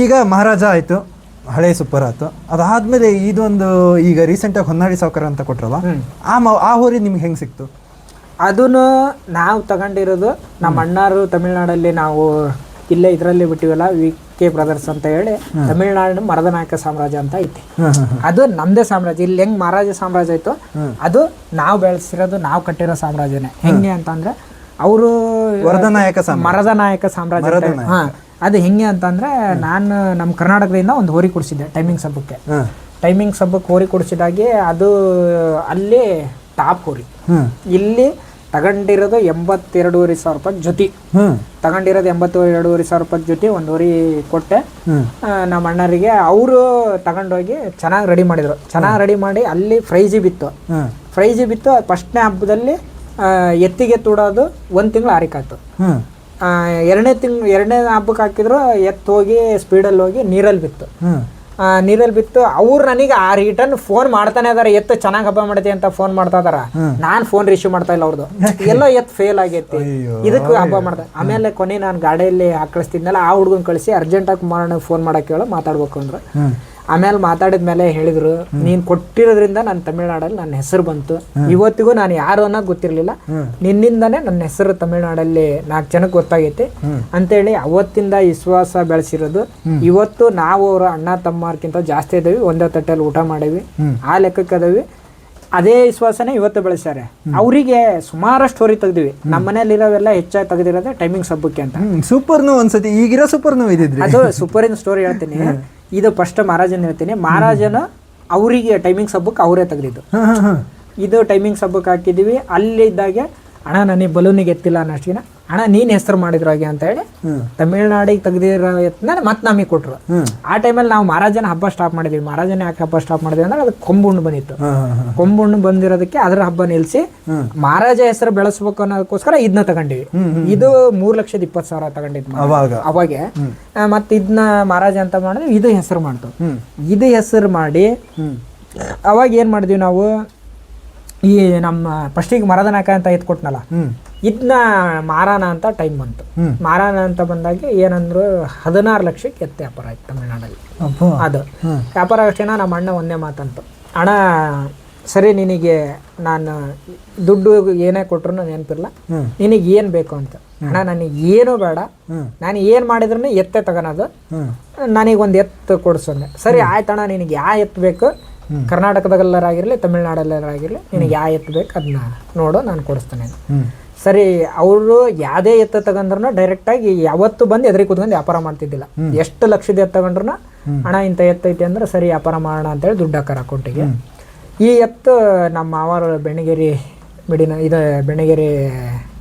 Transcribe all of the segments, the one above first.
ಈಗ ಮಹಾರಾಜ ಆಯಿತು, ಹಳೆ ಸೂಪರ್ ಆಯ್ತು. ಅದಾದ್ಮೇಲೆ ಇದೊಂದು ಈಗ ರೀಸೆಂಟಾಗಿ ಹೊನ್ನಾಳಿ ಸಾವುಕಾರ ಅಂತ ಕೊಟ್ರಲ್ಲ, ಆ ಹೋರಿ ನಿಮ್ಗೆ ಹೆಂಗೆ ಸಿಕ್ತು? ಅದನ್ನು ನಾವು ತಗೊಂಡಿರೋದು ನಮ್ಮ ಅಣ್ಣಾರು ತಮಿಳ್ನಾಡಲ್ಲಿ, ನಾವು ಇಲ್ಲೇ ಇದರಲ್ಲಿ ಬಿಟ್ಟಿವಲ್ಲ ವಿ.ಕೆ. ಬ್ರದರ್ಸ್ ಅಂತ ಹೇಳಿ, ತಮಿಳ್ನಾಡು ಮರದ ನಾಯಕ ಸಾಮ್ರಾಜ್ಯ ಅಂತ ಐತಿ. ಅದು ನಮ್ದೇ ಸಾಮ್ರಾಜ್ಯ. ಇಲ್ಲಿ ಹೆಂಗ್ ಮಹಾರಾಜ ಸಾಮ್ರಾಜ್ಯ ಆಯ್ತು, ಅದು ನಾವು ಬೆಳೆಸಿರೋದು, ನಾವು ಕಟ್ಟಿರೋ ಸಾಮ್ರಾಜ್ಯನೇ. ಹೆಂಗೆ ಅಂತಂದ್ರೆ ಅವರು ಮರದ ನಾಯಕ ಸಾಮ್ರಾಜ್ಯ. ಅದು ಹೆಂಗೆ ಅಂತಂದ್ರೆ, ನಾನು ನಮ್ಮ ಕರ್ನಾಟಕದಿಂದ ಒಂದು ಹೋರಿ ಕೊಡಿಸಿದ್ದೆ ಟೈಮಿಂಗ್ ಹಬ್ಬಕ್ಕೆ ಹೋರಿ ಕೊಡಿಸಿದಾಗೆ, ಅದು ಅಲ್ಲಿ ಟಾಪ್ ಹೋರಿ. ಇಲ್ಲಿ ತಗೊಂಡಿರೋದು 82,500 ರೂಪಾಯಿ ಜೊತೆ, ತಗೊಂಡಿರೋದು 82,500 ರೂಪಾಯಿ ಜೊತೆ ಒಂದು ಹೋರಿ ಕೊಟ್ಟೆ ನಮ್ಮ ಅಣ್ಣರಿಗೆ. ಅವರು ತಗೊಂಡೋಗಿ ಚೆನ್ನಾಗಿ ರೆಡಿ ಮಾಡಿದ್ರು. ಚೆನ್ನಾಗಿ ರೆಡಿ ಮಾಡಿ ಅಲ್ಲಿ ಪ್ರೈಜಿ ಬಿತ್ತು. ಫಸ್ಟ್ನೇ ಹಬ್ಬದಲ್ಲಿ ಎತ್ತಿಗೆ ತೂಡೋದು 1 ತಿಂಗಳು ಆರಿಕಾಯ್ತು. ಎರಡನೇ ಹಬ್ಬಕ್ಕೆ ಹಾಕಿದ್ರು, ಎತ್ತು ಹೋಗಿ ಸ್ಪೀಡಲ್ಲಿ ಹೋಗಿ ನೀರಲ್ಲಿ ಬಿತ್ತು. ಅವ್ರು ನನಗೆ ಆ ರಿಟರ್ನ್ ಫೋನ್ ಮಾಡ್ತಾನೆ ಇದಾರೆ, ಎತ್ತು ಚೆನ್ನಾಗಿ ಹಬ್ಬ ಮಾಡೈತಿ ಅಂತ ಫೋನ್ ಮಾಡ್ತಾ ಇದಾರ. ನಾನು ಫೋನ್ ರಿಸೀವ್ ಮಾಡ್ತಾ ಇಲ್ಲ ಅವ್ರದ್ದು. ಎಲ್ಲ ಎತ್ತು ಫೇಲ್ ಆಗೈತಿ, ಇದಕ್ಕೆ ಹಬ್ಬ ಮಾಡ್ದೆ. ಆಮೇಲೆ ಕೊನೆ ನಾನು ಗಾಡಿಯಲ್ಲಿ ಕಳಿಸ್ತಿದ್ನಲ್ಲ, ಆ ಹುಡುಗನ್ ಕಳಿಸಿ ಅರ್ಜೆಂಟಾಗಿ ಕುಮಾರಣ್ಣ ಫೋನ್ ಮಾಡಕ್ಕೆ ಹೇಳೋ ಮಾತಾಡ್ಬೇಕು ಅಂದ್ರೆ. ಆಮೇಲೆ ಮಾತಾಡಿದ್ಮೇಲೆ ಹೇಳಿದ್ರು, ನೀನು ಕೊಟ್ಟಿರೋದ್ರಿಂದ ನನ್ನ ತಮಿಳ್ನಾಡಲ್ಲಿ ನನ್ನ ಹೆಸರು ಬಂತು. ಇವತ್ತಿಗೂ ನಾನು ಯಾರು ಅನ್ನೋದು ಗೊತ್ತಿರಲಿಲ್ಲ, ನಿನ್ನಿಂದಾನೇ ನನ್ನ ಹೆಸರು ತಮಿಳ್ನಾಡಲ್ಲಿ 4 ಜನಕ್ಕೆ ಗೊತ್ತಾಗೈತಿ ಅಂತೇಳಿ ಅವತ್ತಿಂದ ವಿಶ್ವಾಸ ಬೆಳೆಸಿರೋದು. ಇವತ್ತು ನಾವು ಅವರು ಅಣ್ಣ ತಮ್ಮರ್ಕಿಂತ ಜಾಸ್ತಿ ಇದ್ದೀವಿ, ಒಂದೇ ತಟ್ಟೆಯಲ್ಲಿ ಊಟ ಮಾಡೀವಿ, ಆ ಲೆಕ್ಕಕ್ಕೆ ಅದೇವಿ. ಅದೇ ವಿಶ್ವಾಸನೇ ಇವತ್ತು ಬೆಳೆಸ್ಯಾರೆ. ಅವರಿಗೆ ಸುಮಾರು ಸ್ಟೋರಿ ತೆಗ್ದಿವಿ. ನಮ್ಮ ಮನೇಲಿ ಇರೋವೆಲ್ಲ ಹೆಚ್ಚಾಗಿ ತೆಗೆದಿರೋದೇ ಟೈಮಿಂಗ್ ಹಬ್ಬಕ್ಕೆ ಅಂತ. ಸೂಪರ್ನು ಒಂದ್ಸತಿ ಈಗಿರೋ ಸೂಪರ್ನು ಇದ್ದಿದ್ರಿ. ಅದು ಸೂಪರಿನ ಸ್ಟೋರಿ ಹೇಳ್ತೀನಿ. ಇದು ಫಸ್ಟ್ ಮಹಾರಾಜನ ಹೇಳ್ತೀನಿ. ಮಹಾರಾಜನ ಅವರಿಗೆ ಟೈಮಿಂಗ್ಸ್ ಹಬ್ಬಕ್ಕೆ ಅವರೇ ತೆಗೆದಿದ್ದು. ಇದು ಟೈಮಿಂಗ್ಸ್ ಹಬ್ಬಕ್ಕೆ ಹಾಕಿದ್ದೀವಿ. ಅಲ್ಲಿ ಇದ್ದಾಗೆ, ಅಣ್ಣ ನನಗೆ ಬಲೂನಿಗೆ ಎತ್ತಿಲ್ಲ ಅನ್ನೋಷ್ಟಿನ, ಅಣ್ಣ ನೀನು ಹೆಸರು ಮಾಡಿದ್ರು ಹಾಗೆ ಅಂತ ಹೇಳಿ ತಮಿಳ್ನಾಡಿಗೆ ತೆಗೆದಿರೋ ಎತ್ತನ್ನ ಮತ್ತೆ ನಮಗೆ ಕೊಟ್ಟರು. ಆ ಟೈಮಲ್ಲಿ ನಾವು ಮಹಾರಾಜನ ಹಬ್ಬ ಸ್ಟಾಪ್ ಮಾಡಿದ್ವಿ. ಮಹಾರಾಜನ ಯಾಕೆ ಹಬ್ಬ ಸ್ಟಾಪ್ ಮಾಡಿದ್ವಿ ಅಂದ್ರೆ, ಅದು ಕೊಂಬುಣ್ಣು ಬಂದಿತ್ತು. ಕೊಂಬುಣ್ಣು ಬಂದಿರೋದಕ್ಕೆ ಅದರ ಹಬ್ಬ ನಿಲ್ಲಿಸಿ ಮಹಾರಾಜ ಹೆಸರು ಬೆಳೆಸ್ಬೇಕು ಅನ್ನೋದಕ್ಕೋಸ್ಕರ ಇದನ್ನ ತಗೊಂಡಿವಿ. ಇದು 3,20,000 ತಗೊಂಡಿದ್ವಿ ಅವಾಗೆ. ಮತ್ತೆ ಇದನ್ನ ಮಹಾರಾಜ ಅಂತ ಮಾಡಿದ್ವಿ. ಇದು ಹೆಸರು ಮಾಡ್ತು. ಇದು ಹೆಸರು ಮಾಡಿ ಅವಾಗ ಏನ್ ಮಾಡಿದ್ವಿ ನಾವು, ಈ ನಮ್ಮ ಫಸ್ಟಿಗೆ ಮರದ ನಾಯಕ ಅಂತ ಎತ್ಕೊಟ್ನಲ್ಲ, ಇದನ್ನ ಮಾರಾಣ ಅಂತ ಟೈಮ್ ಬಂತು. ಮಾರಾಣ ಅಂತ ಬಂದಾಗ ಏನಂದ್ರು, 16 ಲಕ್ಷಕ್ಕೆ ಎತ್ತು ವ್ಯಾಪಾರ ಆಯ್ತು ತಮಿಳ್ನಾಡಲ್ಲಿ. ಅದು ವ್ಯಾಪಾರ ಅಷ್ಟೇನ. ನಮ್ಮ ಅಣ್ಣ ಒಂದೇ ಮಾತಂತು, ಅಣ್ಣ ಸರಿ ನಿನಗೆ ನಾನು ದುಡ್ಡು ಏನೇ ಕೊಟ್ರು ನೆನಪಿರಲ್ಲ, ನಿನಗೆ ಏನು ಬೇಕು ಅಂತ. ಅಣ್ಣ ನನಗೆ ಏನೂ ಬೇಡ, ನಾನು ಏನು ಮಾಡಿದ್ರು ಎತ್ತೆ ತಗೊಳೋದು, ನನಗೊಂದು ಎತ್ತು ಕೊಡಿಸೋದೆ. ಸರಿ ಆಯ್ತಣ್ಣ, ನಿನಗೆ ಯಾವ ಎತ್ತು ಬೇಕು, ಕರ್ನಾಟಕದಲ್ಲಾಗಿರಲಿ ತಮಿಳ್ನಾಡಲ್ಲಾಗಿರಲಿ, ನಿನಗೆ ಯಾವ ಎತ್ತು ಬೇಕು ಅದನ್ನ ನೋಡು, ನಾನು ಕೊಡಿಸ್ತೇನೆ. ಸರಿ, ಅವರು ಯಾವುದೇ ಎತ್ತು ತಗೊಂಡ್ರು ಡೈರೆಕ್ಟಾಗಿ ಯಾವತ್ತು ಬಂದು ಎದುರಿಗೆ ಕೂತ್ಕೊಂಡು ವ್ಯಾಪಾರ ಮಾಡ್ತಿದ್ದಿಲ್ಲ. ಎಷ್ಟು ಲಕ್ಷದ ಎತ್ತು ತಗೊಂಡ್ರು, ಹಣ ಇಂಥ ಎತ್ತೈತಿ ಅಂದ್ರೆ ಸರಿ ವ್ಯಾಪಾರ ಮಾಡೋಣ ಅಂತೇಳಿ ದುಡ್ಡು ಹಾಕಾರ ಅಕೌಂಟಿಗೆ. ಈ ಎತ್ತು ನಮ್ಮ ಮಾವರು ಬೆಣ್ಣಗೇರಿ ಬೆಣ್ಣಗೇರಿ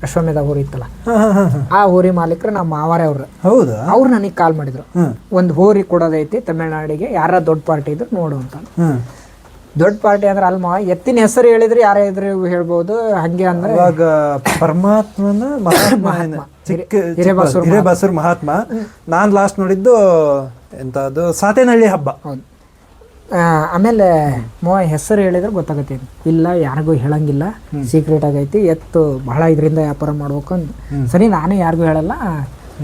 ಅಶ್ವಮೇಧ ಊರು ಇತ್ತಲ್ಲ, ಆ ಹೋರಿ ಮಾಲೀಕರು ನಮ್ಮ ಮಾವಾರೇ ಅವ್ರು ನನಗೆ ಕಾಲ್ ಮಾಡಿದ್ರು, ಒಂದು ಹೋರಿ ಕೊಡೋದೈತಿ ತಮಿಳ್ನಾಡಿಗೆ, ಯಾರ ದೊಡ್ಡ ಪಾರ್ಟಿ ಇದ್ರು ನೋಡು ಅಂತ. ದೊಡ್ಡ ಪಾರ್ಟಿ ಅಂದ್ರೆ ಅಲ್ಮ ಎತ್ತಿನ ಹೆಸರು ಹೇಳಿದ್ರೆ ಯಾರೇ ಇದ್ರೆ ಹೇಳ್ಬೋದು. ಹಂಗೆ ಅಂದ್ರೆ ಪರಮಾತ್ಮನ ಹಿರೇಬಾಸೂರ್ ಮಹಾತ್ಮ. ನಾನ್ ಲಾಸ್ಟ್ ನೋಡಿದ್ದು ಎಂತದ್ದು ಸಾತೇನಹಳ್ಳಿ ಹಬ್ಬ. ಆಮೇಲೆ ಹೆಸರು ಹೇಳಿದ್ರೆ ಗೊತ್ತಾಗತ್ತೆ. ಇಲ್ಲ ಯಾರಿಗೂ ಹೇಳಂಗಿಲ್ಲ, ಸೀಕ್ರೆಟ್ ಆಗೈತಿ, ಎತ್ತು ಬಹಳ ಇದರಿಂದ ವ್ಯಾಪಾರ ಮಾಡ್ಬೇಕು ಅಂತ. ಸರಿ ನಾನು ಯಾರಿಗೂ ಹೇಳಲ್ಲ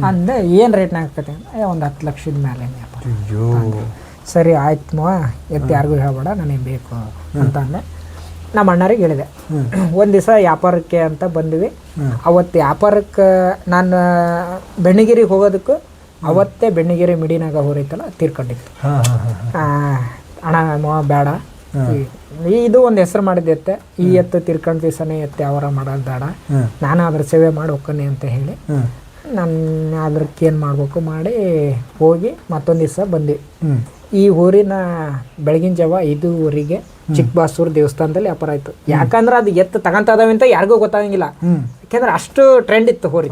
ಅಂದೆ. ಏನು ರೇಟ್ನಾಗ ಆಗ್ತೈತೆ? ಒಂದು 10 ಲಕ್ಷದ ಮೇಲೆ ವ್ಯಾಪಾರ. ಸರಿ ಆಯ್ತು ಎತ್ತು ಯಾರಿಗೂ ಹೇಳ್ಬೇಡ, ನನಗೆ ಬೇಕು ಅಂತ ಅಂದೆ. ನಮ್ಮ ಅಣ್ಣರಿಗೆ ಹೇಳಿದೆ. ಒಂದು ದಿವಸ ವ್ಯಾಪಾರಕ್ಕೆ ಅಂತ ಬಂದ್ವಿ. ಅವತ್ತು ವ್ಯಾಪಾರಕ್ಕೆ ನಾನು ಬೆಣ್ಣಗೇರಿಗೆ ಹೋಗೋದಕ್ಕೂ ಅವತ್ತೇ ಬೆಣ್ಣಗೇರಿ ಮಿಡಿನಾಗ ಹೋರೈತಲ್ಲ ತೀರ್ಕೊಂಡಿತ್ತು. ಅಣ್ಣ ಬೇಡ, ಇದು ಒಂದು ಹೆಸರು ಮಾಡಿದ್ದೆ, ಈ ಎತ್ತು ತೀರ್ಕೊಂಡ್ ದಿವಸನೇ ಎತ್ತು ಯಾವಾರ ಮಾಡೋದು ಬೇಡ, ನಾನು ಅದ್ರ ಸೇವೆ ಮಾಡಿ ಹೋಗ್ತೀನಿ ಅಂತ ಹೇಳಿ ನಾನು ಅದಕ್ಕೆ ಏನು ಮಾಡ್ಬೇಕು ಮಾಡಿ ಹೋಗಿ ಮತ್ತೊಂದು ದಿವಸ ಬಂದ್ವಿ. ಈ ಊರಿನ ಬೆಳಗಿನ ಜಾವ 5 ಚಿಕ್ಕಬಾಸೂರು ದೇವಸ್ಥಾನದಲ್ಲಿ ವ್ಯಾಪಾರ ಆಯ್ತು. ಯಾಕಂದ್ರೆ ಅದು ಎತ್ತು ತಗೊಂತ ಇದಾವೆ ಅಂತ ಯಾರಿಗೂ ಗೊತ್ತಾಗಂಗಿಲ್ಲ. ಯಾಕಂದ್ರೆ ಅಷ್ಟು ಟ್ರೆಂಡ್ ಇತ್ತು ಹೋರಿ,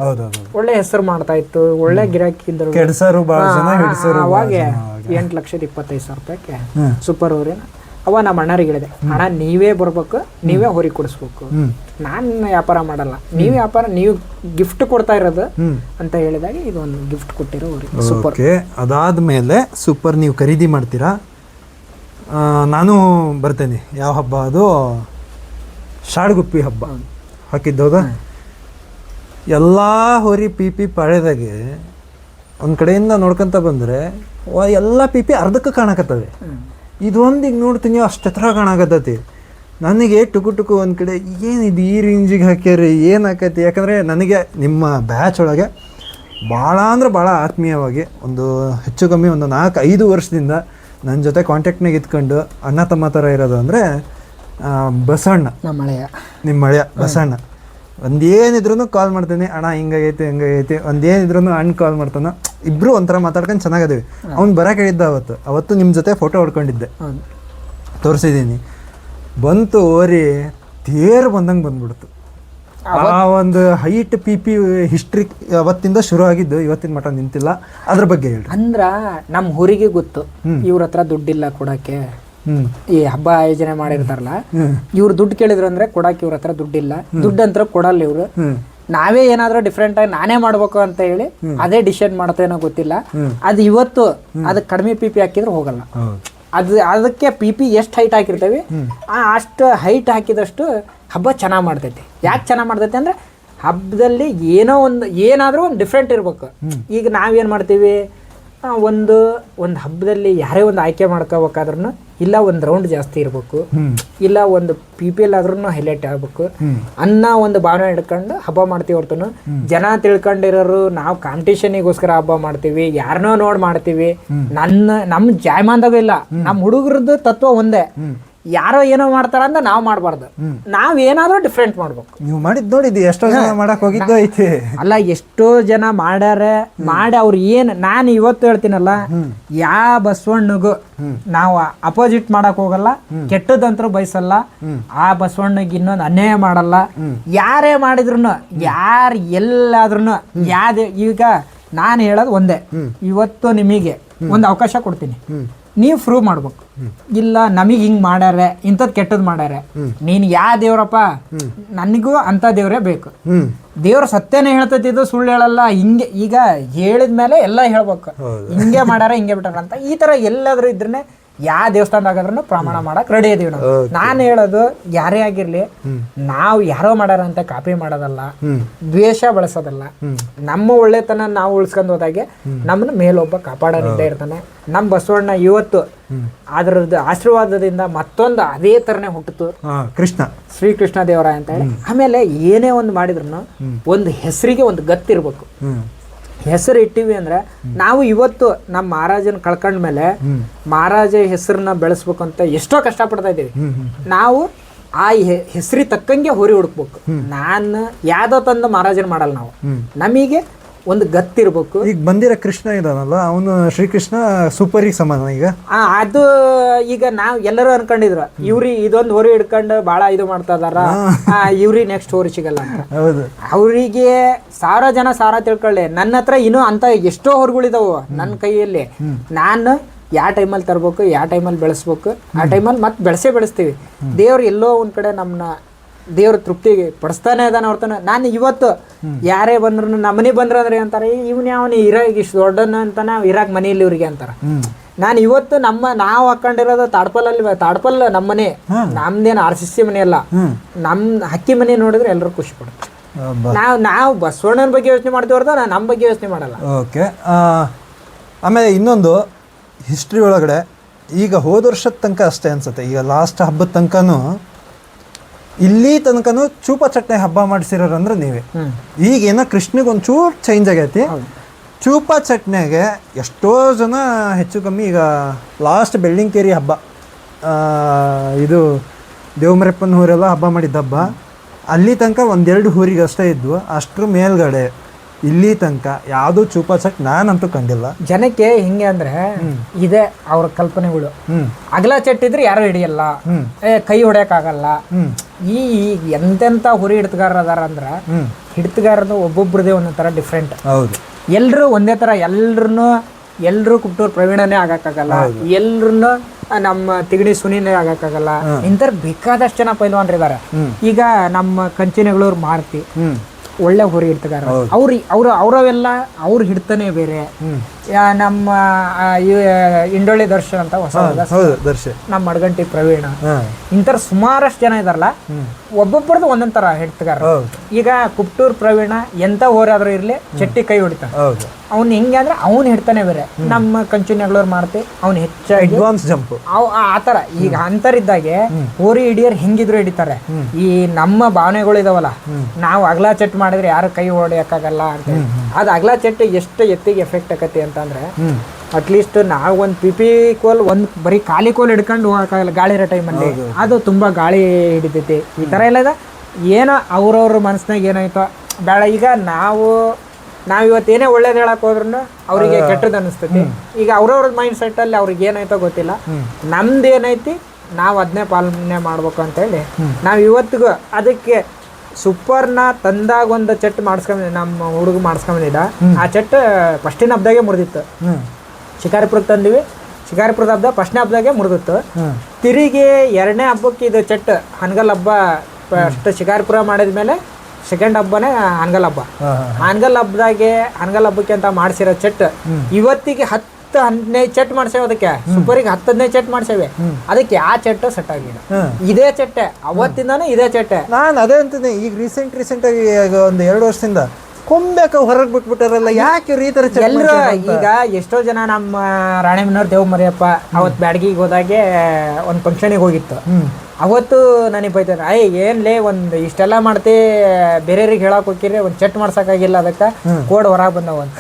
ಒಳ್ಳೆ ಹೆಸರು ಮಾಡ್ತಾ ಇತ್ತು, ಒಳ್ಳೆ ಗಿರಾಕಿ ಇದ್ದರು. ಅವಾಗ 8,25,000 ರೂಪಾಯಿಗೆ ಸೂಪರ್ ಹೋರಿನ ಅವ ನಮ್ಮ ಅಣ್ಣರಿಗೆ ಹೇಳಿದೆ, ಅಣ್ಣ ನೀವೇ ಬರ್ಬೇಕು, ನೀವೇ ಹೋರಿ ಕೊಡಿಸ್ಬೇಕು, ನಾನು ವ್ಯಾಪಾರ ಮಾಡಲ್ಲ, ನೀವು ಗಿಫ್ಟ್ ಕೊಡ್ತಾ ಇರೋದು ಅಂತ ಹೇಳಿದಾಗ ಇದೊಂದು ಗಿಫ್ಟ್ ಕೊಟ್ಟಿರೋ ಹೋರಿ ಸೂಪರ್. ಅದಾದ್ಮೇಲೆ ಸೂಪರ್ ನೀವು ಖರೀದಿ ಮಾಡ್ತೀರಾ, ನಾನು ಬರ್ತೇನೆ. ಯಾವ ಹಬ್ಬ ಅದು? ಶಾಡ್ಗುಪ್ಪಿ ಹಬ್ಬ ಹಾಕಿದ್ದೋದ ಎಲ್ಲ ಹೋರಿ ಪಿ ಪಳೆದಾಗೆ ಒಂದು ಕಡೆಯಿಂದ ನೋಡ್ಕೊಂತ ಬಂದರೆ ಎಲ್ಲ ಪಿ ಪಿ ಅರ್ಧಕ್ಕೆ ಕಾಣಕತ್ತವೆ. ಇದೊಂದು ಈಗ ನೋಡ್ತೀನಿ ಅಷ್ಟು ಎತ್ತರ ಕಾಣಕತ್ತೈತಿ. ನನಗೆ ಟುಕು ಒಂದು ಕಡೆ ಏನಿದು ಈ ರೇಂಜಿಗೆ ಹಾಕ್ಯಾರಿ ಏನು ಹಾಕೈತಿ. ಯಾಕಂದರೆ ನನಗೆ ನಿಮ್ಮ ಬ್ಯಾಚ್ ಒಳಗೆ ಭಾಳ ಅಂದ್ರೆ ಭಾಳ ಆತ್ಮೀಯವಾಗಿ ಒಂದು ಹೆಚ್ಚು ಕಮ್ಮಿ ಒಂದು 4-5 ವರ್ಷದಿಂದ ನನ್ನ ಜೊತೆ ಕಾಂಟ್ಯಾಕ್ಟ್ನಾಗ ಇದ್ಕೊಂಡು ಅಣ್ಣ ತಮ್ಮ ಥರ ಇರೋದು ಅಂದರೆ ಬಸಣ್ಣ, ನಿಮ್ಮ ಮಳೆಯ ಬಸಣ್ಣ. ಒಂದೇನಿದ್ರು ಕಾಲ್ ಮಾಡ್ತೀನಿ, ಅಣ್ಣ ಹಿಂಗಾಗೈತಿ ಒಂದೇನಿದ್ರು ಅಣ್ಣ ಕಾಲ್ ಮಾಡ್ತಾನೆ. ಇಬ್ಬರು ಒಂಥರ ಮಾತಾಡ್ಕೊಂಡು ಚೆನ್ನಾಗದೇವಿ. ಅವ್ನು ಬರೋಕೆ ಹೇಳಿದ್ದ ಅವತ್ತು ನಿಮ್ಮ ಜೊತೆ ಫೋಟೋ ಹೊಡ್ಕೊಂಡಿದ್ದೆ, ತೋರಿಸಿದ್ದೀನಿ. ಬಂತು ಓರಿ ತೇರು ಬಂದಂಗೆ ಬಂದ್ಬಿಡ್ತು. ಆ ಒಂದು ಹೈಟ್ ಪಿ ಪಿ ಹಿಸ್ಟ್ರಿ ಅವತ್ತಿಂದ ಶುರು ಆಗಿದ್ದು ಇವತ್ತಿನ ಮಟ್ಟ ನಿಂತಿಲ್ಲ. ಅದ್ರ ಬಗ್ಗೆ ಹೇಳಿ. ಅಂದ್ರ ನಮ್ಮ ಊರಿಗೆ ಗೊತ್ತು ಇವ್ರ ಹತ್ರ ದುಡ್ಡಿಲ್ಲ ಕೊಡಕ್ಕೆ. ಈ ಹಬ್ಬ ಆಯೋಜನೆ ಮಾಡಿರ್ತಾರಲ್ಲ, ಇವ್ರು ದುಡ್ಡು ಕೇಳಿದ್ರು ಅಂದ್ರೆ ಕೊಡಕ್ಕೆ ಇವ್ರ ಹತ್ರ ದುಡ್ಡಿಲ್ಲ, ದುಡ್ಡು ಅಂತ ಕೊಡಲ್ಲ ಇವ್ರು. ನಾವೇ ಏನಾದ್ರೂ ಡಿಫ್ರೆಂಟ್ ಆಗಿ ನಾನೇ ಮಾಡ್ಬೇಕು ಅಂತ ಹೇಳಿ ಅದೇ ಡಿಸೈಡ್ ಮಾಡ್ತೇನೋ ಗೊತ್ತಿಲ್ಲ. ಅದು ಇವತ್ತು ಅದಕ್ಕೆ ಕಡಿಮೆ ಪಿ ಪಿ ಹಾಕಿದ್ರೆ ಹೋಗಲ್ಲ. ಅದಕ್ಕೆ ಪಿ ಪಿ ಎಷ್ಟು ಹೈಟ್ ಹಾಕಿರ್ತೇವೆ ಅಷ್ಟು ಹೈಟ್ ಹಾಕಿದಷ್ಟು ಹಬ್ಬ ಚೆನ್ನಾಗಿ ಮಾಡ್ತೈತಿ. ಯಾಕೆ ಚೆನ್ನಾಗಿ ಮಾಡ್ತೈತಿ ಅಂದ್ರೆ ಹಬ್ಬದಲ್ಲಿ ಏನಾದರೂ ಒಂದು ಡಿಫ್ರೆಂಟ್ ಇರ್ಬೇಕು. ಈಗ ನಾವೇನು ಮಾಡ್ತೀವಿ, ಒಂದು ಹಬ್ಬದಲ್ಲಿ ಯಾರೇ ಒಂದು ಆಯ್ಕೆ ಮಾಡ್ಕೋಬೇಕಾದ್ರೂ ಇಲ್ಲ ಒಂದು ರೌಂಡ್ ಜಾಸ್ತಿ ಇರಬೇಕು, ಇಲ್ಲ ಒಂದು ಪಿ ಪಿ ಎಲ್ ಆದ್ರೂ ಹೈಲೈಟ್ ಆಗಬೇಕು ಅನ್ನೋ ಒಂದು ಭಾವನೆ ಹಿಡ್ಕೊಂಡು ಹಬ್ಬ ಮಾಡ್ತೀವಿ. ಹೊರತು ಜನ ತಿಳ್ಕೊಂಡಿರೋರು ನಾವು ಕಾಂಪಿಟೇಷನಿಗೋಸ್ಕರ ಹಬ್ಬ ಮಾಡ್ತೀವಿ, ಯಾರನ್ನೋ ನೋಡಿ ಮಾಡ್ತೀವಿ. ನಮ್ಮ ಜಾಯಮಾನದಾಗ ಇಲ್ಲ. ನಮ್ಮ ಹುಡುಗರದ್ದು ತತ್ವ ಒಂದೇ, ಯಾರೋ ಏನೋ ಮಾಡ್ತಾರ ಅಂತ ನಾವು ಮಾಡಬಾರ್ದು, ನಾವೇನಾದ್ರೂ ಡಿಫ್ರೆಂಟ್ ಮಾಡ್ಬೇಕು. ನೀವು ಮಾಡಿದ್ ನೋಡಿದ್ದಿ, ಎಷ್ಟೋ ಜನ ಮಾಡಕ್ ಹೋಗಿದ್ದು ಐತಿ. ಅಲ್ಲ, ಎಷ್ಟೋ ಜನ ಮಾಡ್ಯಾರೆ, ಮಾಡಿ ಅವ್ರು ನಾನು ಇವತ್ತು ಹೇಳ್ತೀನಲ್ಲ, ಯಾವ ಬಸವಣ್ಣಗೂ ನಾವು ಅಪೋಸಿಟ್ ಮಾಡಕ್ ಹೋಗಲ್ಲ, ಕೆಟ್ಟದಂತರೂ ಬಯಸಲ್ಲ. ಆ ಬಸವಣ್ಣಗೆ ಇನ್ನೊಂದು ಅನ್ಯಾಯ ಮಾಡಲ್ಲ. ಯಾರೇ ಮಾಡಿದ್ರು, ಯಾರು ಎಲ್ಲಾದ್ರೂ ಈಗ ನಾನು ಹೇಳೋದು ಒಂದೇ, ಇವತ್ತು ನಿಮಗೆ ಒಂದು ಅವಕಾಶ ಕೊಡ್ತೀನಿ, ನೀವು ಪ್ರೂವ್ ಮಾಡ್ಬೇಕು. ಇಲ್ಲ ನಮಗೆ ಹಿಂಗ್ ಮಾಡ್ಯಾರೆ, ಇಂಥದ್ ಕೆಟ್ಟದ್ ಮಾಡ್ಯಾರೆ, ನೀನ್ ಯಾವ ದೇವ್ರಪ್ಪ, ನನಗೂ ಅಂತ ದೇವ್ರೇ ಬೇಕು. ದೇವ್ರ ಸತ್ಯನೇ ಹೇಳ್ತೈತಿದ್ದು, ಸುಳ್ಳು ಹೇಳಲ್ಲ. ಹಿಂಗೆ ಈಗ ಹೇಳಿದ್ಮೇಲೆ ಎಲ್ಲ ಹೇಳ್ಬೇಕು, ಹಿಂಗೆ ಮಾಡ್ಯಾರ ಹಿಂಗೆ ಬಿಟ್ಟಾರ ಅಂತ. ಈ ತರ ಎಲ್ಲಾದ್ರೂ ಇದ್ರೆ ಯಾವ ದೇವಸ್ಥಾನದಾಗಾದ್ರೂ ಪ್ರಮಾಣ ಮಾಡಕ್ ರೆಡಿ ಇದೀವಿ ನಾವು. ನಾನು ಹೇಳೋದು, ಯಾರೇ ಆಗಿರ್ಲಿ, ನಾವು ಯಾರೋ ಮಾಡ್ಯಾರ ಅಂತ ಕಾಪಿ ಮಾಡೋದಲ್ಲ, ದ್ವೇಷ ಬಳಸೋದಲ್ಲ. ನಮ್ಮ ಒಳ್ಳೆತನ ನಾವು ಉಳಿಸ್ಕೊಂಡು ಹೋದಾಗೆ ನಮ್ಮನ್ನ ಮೇಲೊಬ್ಬ ಕಾಪಾಡೋನಿದ್ದೇ ಇರ್ತಾನೆ. ನಮ್ಮ ಬಸವಣ್ಣ ಇವತ್ತು ಅದರದ್ದು ಆಶೀರ್ವಾದದಿಂದ ಮತ್ತೊಂದು ಅದೇ ತರನೇ ಹುಟ್ಟಿತು, ಶ್ರೀಕೃಷ್ಣ ದೇವರಾಯ ಅಂತ ಹೇಳಿ. ಆಮೇಲೆ ಏನೇ ಒಂದು ಮಾಡಿದ್ರು ಒಂದು ಹೆಸರಿಗೆ ಒಂದು ಗತ್ತಿರ್ಬೇಕು. ಹೆಸರು ಇಟ್ಟಿವಿ ಅಂದ್ರೆ ನಾವು ಇವತ್ತು ನಮ್ಮ ಮಹಾರಾಜನ ಕಳ್ಕೊಂಡ್ಮೇಲೆ ಮಹಾರಾಜ ಹೆಸರನ್ನ ಬೆಳೆಸ್ಬೇಕು ಅಂತ ಎಷ್ಟೋ ಕಷ್ಟಪಡ್ತಾ ಇದ್ದೀವಿ. ನಾವು ಆ ಹೆಸರಿ ತಕ್ಕಂಗೆ ಹೊರಿ ಹುಡುಕ್ಬೇಕು. ನಾನು ಯಾವ್ದೋ ತಂದು ಮಹಾರಾಜನ ಮಾಡಲ್ಲ, ನಾವು ನಮಗೆ ಒಂದು ಗತ್ತಿರ್ಬೇಕು. ಈಗ ಬಂದಿರೋ ಕೃಷ್ಣ ಇದಾನಲ್ಲ, ಅವನು ಶ್ರೀಕೃಷ್ಣ ಸೂಪರಿಗೆ ಸಮಾನ. ಈಗ ಅದು ಈಗ ನಾವ್ ಎಲ್ಲರೂ ಅನ್ಕೊಂಡಿದ್ರು ಇವ್ರಿ ಇದೊಂದು ಹೊರಿ ಹಿಡ್ಕೊಂಡು ಬಾಳ ಇದು ಮಾಡ್ತಾ ಇದಾರ, ಇವ್ರಿ ನೆಕ್ಸ್ಟ್ ಹೊರಿ ಸಿಗಲ್ಲ ಅಂತ. ಅವ್ರಿಗೆ 1000 ಜನ ತಿಳ್ಕೊಳ್ಳಿ, ನನ್ನ ಹತ್ರ ಇನ್ನೂ ಅಂತ ಎಷ್ಟೋ ಹೊರಗಳಿದಾವು ನನ್ನ ಕೈಯಲ್ಲಿ. ನಾನು ಯಾವ ಟೈಮಲ್ಲಿ ತರ್ಬೇಕು, ಯಾವ ಟೈಮಲ್ಲಿ ಬೆಳೆಸ್ಬೇಕು, ಆ ಟೈಮಲ್ಲಿ ಮತ್ತೆ ಬೆಳೆಸ್ತೀವಿ. ದೇವ್ರು ಎಲ್ಲೋ ಒಂದ್ ಕಡೆ ನಮ್ಮನ್ನ ದೇವ್ರ ತೃಪ್ತಿಗೆ ಪಡಿಸ್ತಾನೆ ಇದಾನೆ ಹೊರ್ತಾನೆ. ನಾನು ಇವತ್ತು ಯಾರೇ ಬಂದ್ರು ನಮ್ಮನೆ ಬಂದ್ರು ಅಂದ್ರೆ ಅಂತಾರೆ, ಇವ್ನ ಯಾವನಿ ಇರಾಗ ಇಷ್ಟು ದೊಡ್ಡನ ಅಂತಾನೆ, ಇರಾಕ್ ಮನೆಯಲ್ಲಿ ಇವ್ರಿಗೆ ಅಂತಾರ. ನಾನು ಇವತ್ತು ನಾವು ಹಾಕೊಂಡಿರೋದು ತಾಡ್ಪಲ್ ನಮ್ಮನೆ, ನಮ್ದೇನು RCC ಮನೆ ಅಲ್ಲ, ನಮ್ ಹಕ್ಕಿ ಮನೆ ನೋಡಿದ್ರೆ ಎಲ್ಲರೂ ಖುಷಿ ಪಡುತ್ತೆ. ನಾವು ಬಸವಣ್ಣನ ಬಗ್ಗೆ ಯೋಚನೆ ಮಾಡ್ತೀವಿ ಹೊರತು ನಮ್ಮ ಬಗ್ಗೆ ಯೋಚನೆ ಮಾಡಲ್ಲ. ಓಕೆ. ಆಮೇಲೆ ಇನ್ನೊಂದು ಹಿಸ್ಟ್ರಿ ಒಳಗಡೆ ಈಗ ಹೋದ ವರ್ಷದ ತನಕ ಅಷ್ಟೇ ಅನ್ಸುತ್ತೆ, ಈಗ ಲಾಸ್ಟ್ ಹಬ್ಬದ ತನಕನೂ ಇಲ್ಲಿ ತನಕನೂ ಚೂಪ ಚಟ್ನಿ ಹಬ್ಬ ಮಾಡಿಸಿರೋರು ಅಂದ್ರೆ ನೀವೇ. ಈಗೇನೋ ಕೃಷ್ಣಿಗೆ ಒಂದು ಚೂರು ಚೇಂಜ್ ಆಗೈತಿ. ಚೂಪ ಚಟ್ನಿಗೆ ಎಷ್ಟೋ ಜನ ಹೆಚ್ಚು ಕಮ್ಮಿ ಈಗ ಲಾಸ್ಟ್ ಬೆಳ್ಳಿಂಗೇರಿ ಹಬ್ಬ, ಇದು ದೇವಮರಪ್ಪನ ಊರೆಲ್ಲ ಹಬ್ಬ ಮಾಡಿದ್ದ ಹಬ್ಬ, ಅಲ್ಲಿ ತನಕ 1-2 ಊರಿಗೆ ಅಷ್ಟೇ ಇದ್ವು. ಅಷ್ಟ್ರ ಮೇಲ್ಗಡೆ ಇಲ್ಲಿ ತನಕ ಯಾವುದು ಚೂಪ ಚಟ್ ನಾನಂತೂ ಕಂಡಿಲ್ಲ. ಜನಕ್ಕೆ ಹಿಂಗೆ ಅಂದ್ರೆ ಇದೆ ಅವ್ರ ಕಲ್ಪನೆಗಳು. ಅಗಲ ಚಟ್ಟಿದ್ರೆ ಯಾರು ಹಿಡಿಯಲ್ಲ, ಕೈ ಹೊಡ್ಯಕ್ ಆಗಲ್ಲ. ಈ ಎಂತೆಂತ ಹುರಿ ಹಿಡ್ತಗಾರ ಅದಾರ ಅಂದ್ರ ಹಿಡ್ತಗಾರದು ಒಬ್ಬೊಬ್ರದೇ ಒಂದೊಂದ್ ತರ ಡಿಫ್ರೆಂಟ್. ಎಲ್ರು ಒಂದೇ ತರ, ಎಲ್ರು ಕುಪ್ಟೂರ್ ಪ್ರವೀಣನೇ ಆಗಕ್ಕಾಗಲ್ಲ, ಎಲ್ರು ನಮ್ಮ ತಿಗಡಿ ಸುನಿನೇ ಆಗಕ್ಕಾಗಲ್ಲ. ಇಂಥರ ಬೇಕಾದಷ್ಟು ಜನ ಪೈಲ್ವಾನ್ರಿದ್ದಾರೆ. ಈಗ ನಮ್ಮ ಕಂಚಿನಗಳೂರು ಮಾರುತಿ ಒಳ್ಳೆ ಹೊರಿ ಹಿಡ್ತಗಾರ, ಅವರವೆಲ್ಲ ಅವ್ರ ಹಿಡ್ತಾನೆ ಬೇರೆ. ನಮ್ಮ ಇಂಡೋಳಿ ದರ್ಶನ್ ಅಂತ ಹೊಸ, ನಮ್ಮ ಮಡಗಂಟಿ ಪ್ರವೀಣ, ಇಂಥರ ಸುಮಾರಷ್ಟು ಜನ ಇದಾರಲ್ಲ. ಒಬ್ಬೊಬ್ಬರದ್ದು ಒಂದೊಂದ್ ತರ ಹೆಡ್ತಗಾರ. ಈಗ ಕುಪ್ಟೂರ್ ಪ್ರವೀಣ ಎಂತ ಹೋರಾದ್ರೂ ಇರ್ಲಿ ಚಟ್ಟಿ ಕೈ ಹೊಡಿತಾನೆ. ಅವ್ನು ಹೆಂಗೆ ಅಂದ್ರೆ ಅವ್ನು ಹಿಡ್ತಾನೆ ಬೇರೆ. ನಮ್ಮ ಕಂಚುನೆಗಳವ್ರು ಮಾಡ್ತಿ ಅವ್ನು ಹೆಚ್ಚಾಗಿ ಅಡ್ವಾನ್ಸ್ ಜಂಪ್ ಆತರ. ಈಗ ಅಂತರಿದ್ದಾಗೆ ಹೋರಿ ಹಿಡಿಯರ್ ಹೆಂಗಿದ್ರು ಹಿಡಿತಾರೆ. ಈ ನಮ್ಮ ಭಾವನೆಗಳು ಇದಾವಲ್ಲ, ನಾವು ಅಗಲ ಚೆಟ್ ಮಾಡಿದ್ರೆ ಯಾರು ಕೈ ಹೊಡಿಯಕ್ಕಾಗಲ್ಲ ಅಂತ. ಅದು ಅಗಲ ಚೆಟ್ ಎಷ್ಟು ಎತ್ತಿಗೆ ಎಫೆಕ್ಟ್ ಆಕತಿ ಅಂತಂದ್ರೆ, ಅಟ್ಲೀಸ್ಟ್ ನಾವು ಒಂದು ಪಿಪಿ ಕೋಲ್ ಒಂದು ಬರೀ ಖಾಲಿ ಕೋಲ್ ಹಿಡ್ಕೊಂಡು ಹೋಗಕ್ಕಾಗಲ್ಲ ಗಾಳಿ ಇರೋ ಟೈಮಲ್ಲಿ. ಅದು ತುಂಬಾ ಗಾಳಿ ಹಿಡಿತೈತಿ. ಈ ತರ ಎಲ್ಲ ಏನೋ ಅವ್ರವ್ರ ಮನಸ್ಸಿನಾಗ ಏನಾಯ್ತೋ ಬೇಡ. ಈಗ ನಾವು ಇವತ್ತೇನೇ ಒಳ್ಳೇದು ಹೇಳಕ್ ಹೋದ್ರೂ ಅವ್ರಿಗೆ ಕೆಟ್ಟದ್ದು ಅನಿಸ್ತೈತಿ. ಈಗ ಅವ್ರವ್ರ ಮೈಂಡ್ ಸೆಟ್ ಅಲ್ಲಿ ಅವ್ರಿಗೆ ಏನಾಯ್ತೋ ಗೊತ್ತಿಲ್ಲ. ನಮ್ದು ಏನೈತಿ ನಾವು ಅದನ್ನೇ ಪಾಲನೆ ಮಾಡ್ಬೇಕು ಅಂತೇಳಿ ನಾವು ಇವತ್ತಿಗೂ ಅದಕ್ಕೆ ಸೂಪರ್ನ ತಂದಾಗ ಒಂದು ಚೆಟ್ ಮಾಡಿಸ್ಕೊಂಬಂದಿದ್ದ ನಮ್ಮ ಹುಡುಗ ಮಾಡಿಸ್ಕೊಂಬಂದಿದ್ದ. ಆ ಚೆಟ್ ಫಸ್ಟಿನ ಹಬ್ಬದಾಗೆ ಮುರಿದಿತ್ತು. ಶಿಕಾರಿಪುರಕ್ಕೆ ತಂದಿವಿ. ಶಿಕಾರಿಪುರದ ಹಬ್ಬ ಫಸ್ಟ್ನೇ ಹಬ್ಬದಾಗೆ ಮುರಿದಿತ್ತು. ತಿರುಗಿ ಎರಡನೇ ಹಬ್ಬಕ್ಕೆ ಇದು ಚೆಟ್ ಹನಗಲ್ ಹಬ್ಬ ಫಸ್ಟ್ ಶಿಕಾರಿಪುರ ಮಾಡಿದ್ಮೇಲೆ ಸೆಕೆಂಡ್ ಹಬ್ಬನೇ ಹನಗಲ್ ಹಬ್ಬ. ಹನಗಲ್ ಹಬ್ಬಕ್ಕೆ ಅಂತ ಮಾಡ್ಸಿರೋ ಚೆಟ್ ಇವತ್ತಿಗೆ 10-15 ಚೆಟ್ ಮಾಡ್ಸೇವೆ. ಅದಕ್ಕೆ ಸೂಪರಿಗೆ 10-15 ಚೆಟ್ ಮಾಡ್ಸೇವೆ. ಅದಕ್ಕೆ ಆ ಚೆಟ್ ಸೆಟ್ ಆಗಿಲ್ಲ. ಇದೇ ಚೆಟ್ಟೆ ಅವತ್ತಿಂದಾನು ಇದೇ ಚೆಟ್ಟೆ. ನಾನು ಅದೇ ಅಂತೀನಿ. ಈಗ ರೀಸೆಂಟ್ ಆಗಿ ಒಂದು 2 ವರ್ಷದಿಂದ ಕೊಂಬೇಕ ಹೊರಗೆ ಬಿಟ್ಬಿಟ್ಟಾರಲ್ಲ, ಯಾಕೆ ಈ ತರ ಎಲ್ಲರೂ. ಈಗ ಎಷ್ಟೋ ಜನ ನಮ್ಮ ರಾಣೆಮನವ್ರ ದೇವ್ ಮರಿಯಪ್ಪ ಅವತ್ತು ಬ್ಯಾಡಗಿಗೆ ಹೋದಾಗೆ ಒಂದು ಫಂಕ್ಷನಿಗೆ ಹೋಗಿತ್ತು. ಅವತ್ತು ನನಗೆ ಬೈತಾರೆ, ಏನ್ಲೇ ಒಂದು ಇಷ್ಟೆಲ್ಲ ಮಾಡ್ತಿ, ಬೇರೆಯವ್ರಿಗೆ ಹೇಳಕ್ ಹೋಗಿರಿ, ಒಂದು ಚೆಟ್ ಮಾಡ್ಸಕ್ಕಾಗಿಲ್ಲ, ಅದಕ್ಕೆ ಕೋಡ್ ಹೊರಗೆ ಬಂದವಂತ.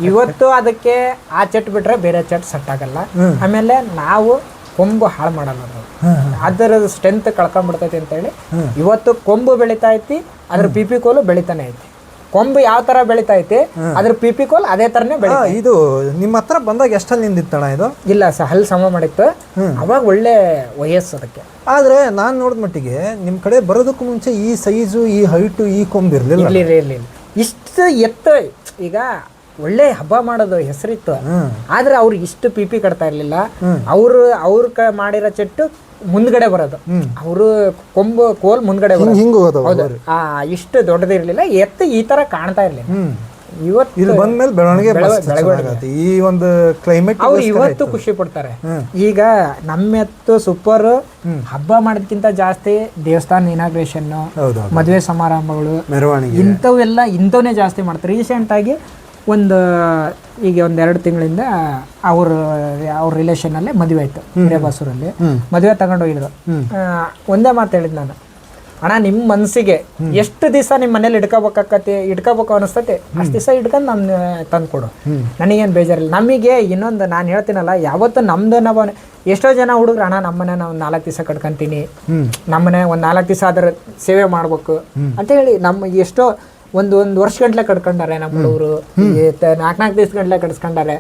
ಇವತ್ತು ಅದಕ್ಕೆ ಆ ಚೆಟ್ ಬಿಟ್ರೆ ಬೇರೆ ಚೆಟ್ ಸೆಟ್ ಆಗಲ್ಲ. ಆಮೇಲೆ ನಾವು ಕೊಂಬು ಹಾಳು ಮಾಡಲ್ಲ, ಅದರ ಸ್ಟ್ರೆಂತ್ ಕಳ್ಕೊಂಡ್ಬಿಡ್ತೈತಿ ಅಂತೇಳಿ ಇವತ್ತು ಕೊಂಬು ಬೆಳಿತಾ ಐತಿ, ಅದ್ರ ಪಿಪಿ ಕೋಲು ಬೆಳಿತಾನೆ ಐತಿ. ಕೊಂಬು ಯಾವ ತರ ಬೆಳಿತಾ ಐತಿ ಅದ್ರ ಪಿಪಿ ಕೋಲ್ ಅದೇ ತರನೇ ಬೆಳಿ. ಇದು ನಿಮ್ಮ ಹತ್ರ ಬಂದಾಗ ಎಷ್ಟಲ್ಲಿ ನಿಂದಿತ್ತಣ ಇದು? ಇಲ್ಲ ಹಲ್ ಸಮ ಮಾಡಿತ್ತು ಅವಾಗ, ಒಳ್ಳೆ ವಯಸ್ಸು ಅದಕ್ಕೆ. ಆದ್ರೆ ನಾನ್ ನೋಡಿದ ಮಟ್ಟಿಗೆ ನಿಮ್ ಕಡೆ ಬರೋದಕ್ಕೂ ಮುಂಚೆ ಈ ಸೈಜು, ಈ ಹೈಟು, ಈ ಕೊಂಬು ಇರ್ಲಿಲ್ಲ. ಇಷ್ಟು ಎತ್ತ. ಈಗ ಒಳ್ಳೆ ಹಬ್ಬ ಮಾಡೋದು ಹೆಸರಿತ್ತು, ಆದ್ರೆ ಅವ್ರಿಗೆ ಇಷ್ಟು ಪಿಪಿ ಕಟ್ತಾ ಇರ್ಲಿಲ್ಲ. ಅವ್ರ ಮಾಡಿರೋ ಚೆಟ್ಟು ಮುಂದ್ಗಡೆ ಬರೋದು, ಅವರು ಕೊಂಬು ಕೋಲ್ ಮುಂದ್ಗಡೆ ಬರೋದು. ಇಷ್ಟು ದೊಡ್ಡದಿರ್ಲಿಲ್ಲ, ಎತ್ತು ಈ ತರ ಕಾಣ್ತಾ ಇರ್ಲಿಲ್ಲ. ಇವತ್ತು ಬಂದ್ಮೇಲೆ ಬೆಳವಣಿಗೆ ಈ ಒಂದು ಕ್ಲೈಮೇಟ್ ಅವ್ರು ಇವತ್ತು ಖುಷಿ ಪಡ್ತಾರೆ. ಈಗ ನಮ್ಮೆತ್ತು ಸೂಪರ್ ಹಬ್ಬ ಮಾಡೋದಕ್ಕಿಂತ ಜಾಸ್ತಿ ದೇವಸ್ಥಾನ ಇನಾಗ್ರೇಷನ್, ಮದುವೆ ಸಮಾರಂಭಗಳು, ಮೆರವಣಿಗೆ ಇಂಥವನ್ನೇ ಜಾಸ್ತಿ ಮಾಡ್ತಾರೆ. ರೀಸೆಂಟ್ ಆಗಿ ಈಗ 2 ತಿಂಗಳಿಂದ ಅವ್ರ ರಿಲೇಷನ್ ಅಲ್ಲೇ ಮದುವೆ ಆಯ್ತು. ಹಿರೇಬಾಸೂರಲ್ಲಿ ಮದುವೆ ತಗೊಂಡೋಗಿದ್ರು. ಒಂದೇ ಮಾತು ಹೇಳಿದ್ ನಾನು, ಅಣ್ಣ ನಿಮ್ಮ ಮನಸ್ಸಿಗೆ ಎಷ್ಟು ದಿವಸ ನಿಮ್ಮ ಮನೇಲಿ ಇಟ್ಕೋಬೇಕು ಅನಿಸ್ತೈತಿ ಅಷ್ಟು ದಿವಸ ಇಟ್ಕೊಂಡು ನಾನು ತಂದ್ಕೊಡು, ನನಗೇನು ಬೇಜಾರಿಲ್ಲ. ನಮಗೆ ಇನ್ನೊಂದು ನಾನು ಹೇಳ್ತೀನಲ್ಲ, ಯಾವತ್ತು ನಮ್ದು ನಾವು ಎಷ್ಟೋ ಜನ ಹುಡುಗ್ರು, ಅಣ್ಣ ನಮ್ಮನೆ ನಾವು 4 ದಿವಸ ಕಟ್ಕೊಂತೀನಿ, ನಮ್ಮನೆ ಒಂದು 4 ದಿವಸ ಅದರ ಸೇವೆ ಮಾಡ್ಬೇಕು ಅಂತ ಹೇಳಿ ನಮ್ಮ ಎಷ್ಟೋ ಒಂದು ವರ್ಷ ಗಂಟ್ಲೆ ಕಟ್ಕೊಂಡಾರೆ ನಮ್ಮ ಹುಡುಗರು. 4 ದಿವಸ ಗಂಟ್ಲೆ ಕಟ್ಸ್ಕೊಂಡಾರೆ.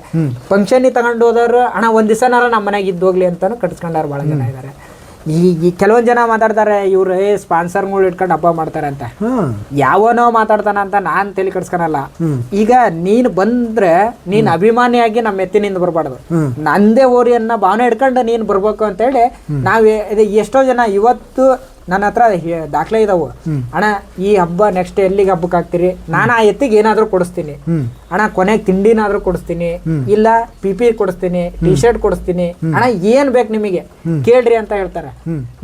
ಫಂಕ್ಷನ್ ತಗೊಂಡು ಹೋದವ್ರು, ಅಣ್ಣ ಒಂದ್ ದಿವಸನಾರ ನಮ್ಮ ಮನೆಗೆ ಇದ್ದೋಗ್ಲಿ ಅಂತಾನು ಕಟ್ಸ್ಕೊಂಡಾರ ಭಾಳ ಜನ ಇದ್ದಾರೆ. ಈಗ ಕೆಲವೊಂದು ಜನ ಮಾತಾಡ್ತಾರೆ, ಇವ್ರು ಸ್ಪಾನ್ಸರ್ಗಳು ಇಟ್ಕೊಂಡು ಹಬ್ಬ ಮಾಡ್ತಾರೆ ಅಂತ. ಯಾವನೋ ಮಾತಾಡ್ತಾನ ಅಂತ ನಾನ್ ತಲೆ ಕಟ್ಸ್ಕೊಳಲ್ಲ. ಈಗ ನೀನ್ ಬಂದ್ರೆ ನೀನ್ ಅಭಿಮಾನಿಯಾಗಿ ನಮ್ಮ ಎತ್ತಿನಿಂದ ಬರ್ಬಾರ್ದು, ನಂದೇ ಓರಿಯನ್ನ ಭಾವನೆ ಇಟ್ಕೊಂಡು ನೀನ್ ಬರ್ಬೇಕು ಅಂತ ಹೇಳಿ ಎಷ್ಟೋ ಜನ ಇವತ್ತು ನನ್ನ ಹತ್ರ ದಾಖಲೆ ಇದಾವು. ಅಣ್ಣ ಈ ಹಬ್ಬ ನೆಕ್ಸ್ಟ್ ಎಲ್ಲಿಗೆ ಹಬ್ಬಕ್ಕೆ ಹಾಕ್ತಿರಿ, ನಾನು ಆ ಎತ್ತಿಗೆ ಏನಾದ್ರು ಕೊಡಿಸ್ತೀನಿ ಅಣ್ಣ, ಕೊನೆಗೆ ತಿಂಡಿನಾದ್ರೂ ಕೊಡಿಸ್ತೀನಿ, ಇಲ್ಲ ಪಿಪಿ ಕೊಡಿಸ್ತೀನಿ, ಟಿ ಶರ್ಟ್ ಕೊಡಿಸ್ತೀನಿ, ಅಣ್ಣ ಏನ್ ಬೇಕು ನಿಮಗೆ ಕೇಳ್ರಿ ಅಂತ ಹೇಳ್ತಾರೆ.